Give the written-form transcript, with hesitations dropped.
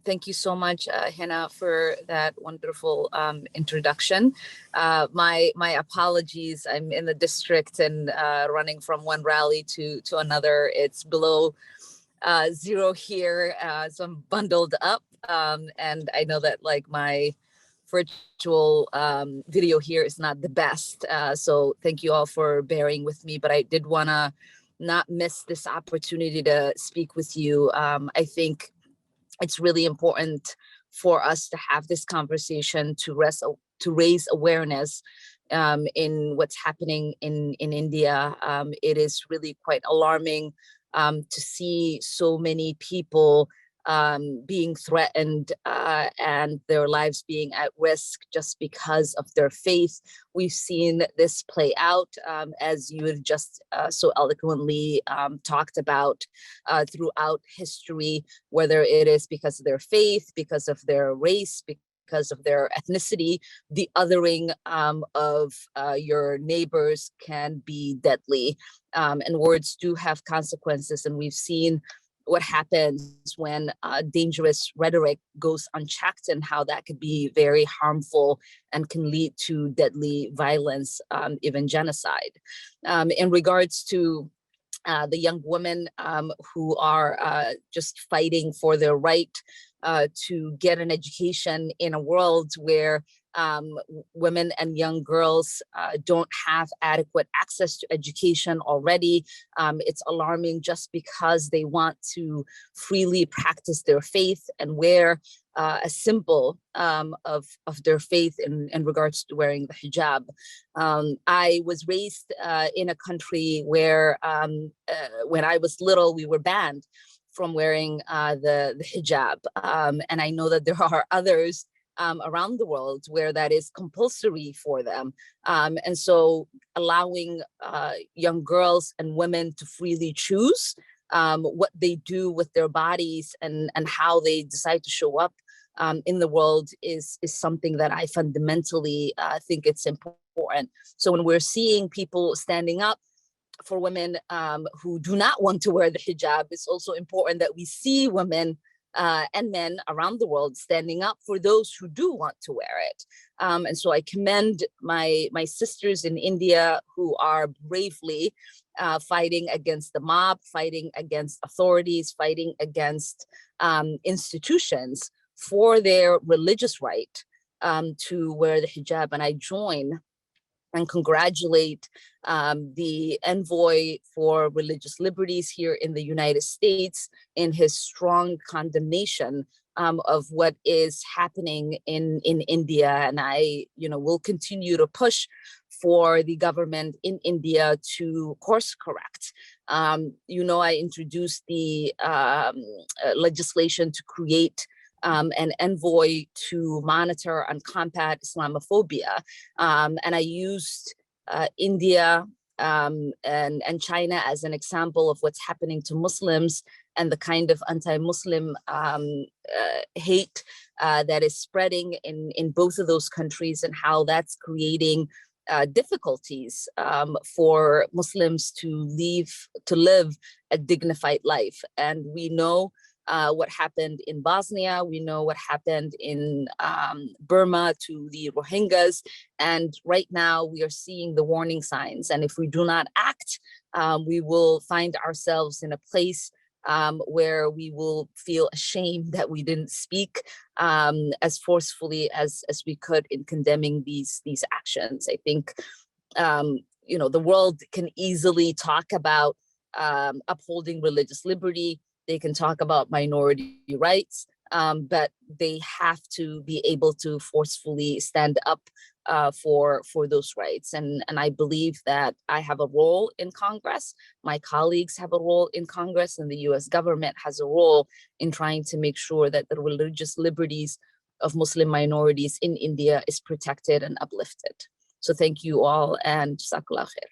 Thank you so much, Hena, for that wonderful introduction. My apologies. I'm in the district and running from one rally to another. It's below zero here, so I'm bundled up. And I know that like my virtual video here is not the best. So thank you all for bearing with me, but I did want to not miss this opportunity to speak with you. I think it's really important for us to have this conversation to raise awareness in what's happening in India. It is really quite alarming to see so many people being threatened and their lives being at risk just because of their faith. We've seen this play out as you have just so eloquently talked about throughout history, whether it is because of their faith, because of their race, because of their ethnicity. The othering of your neighbors can be deadly, and words do have consequences, and we've seen what happens when dangerous rhetoric goes unchecked and how that could be very harmful and can lead to deadly violence, even genocide. In regards to the young women who are just fighting for their right to get an education in a world where women and young girls don't have adequate access to education already. It's alarming just because they want to freely practice their faith and wear a symbol of their faith in regards to wearing the hijab. I was raised in a country where when I was little, we were banned from wearing the hijab. And I know that there are others around the world where that is compulsory for them. And so allowing young girls and women to freely choose what they do with their bodies and how they decide to show up in the world is something that I fundamentally think it's important. So when we're seeing people standing up for women who do not want to wear the hijab, it's also important that we see women and men around the world standing up for those who do want to wear it. And so I commend my sisters in India who are bravely fighting against the mob, fighting against authorities, fighting against institutions for their religious right to wear the hijab. And I join and congratulate the envoy for religious liberties here in the United States in his strong condemnation of what is happening in India. And I, will continue to push for the government in India to course correct. I introduced the legislation to create an envoy to monitor and combat Islamophobia. And I used India and China as an example of what's happening to Muslims and the kind of anti-Muslim hate that is spreading in both of those countries, and how that's creating difficulties for Muslims to live a dignified life. And we know what happened in Bosnia. We know what happened in Burma to the Rohingyas. And right now we are seeing the warning signs. And if we do not act, we will find ourselves in a place where we will feel ashamed that we didn't speak as forcefully as we could in condemning these actions. I think, the world can easily talk about upholding religious liberty. They can talk about minority rights, but they have to be able to forcefully stand up for those rights. And I believe that I have a role in Congress. My colleagues have a role in Congress, and the US government has a role in trying to make sure that the religious liberties of Muslim minorities in India is protected and uplifted. So thank you all, and Jazakallah khair.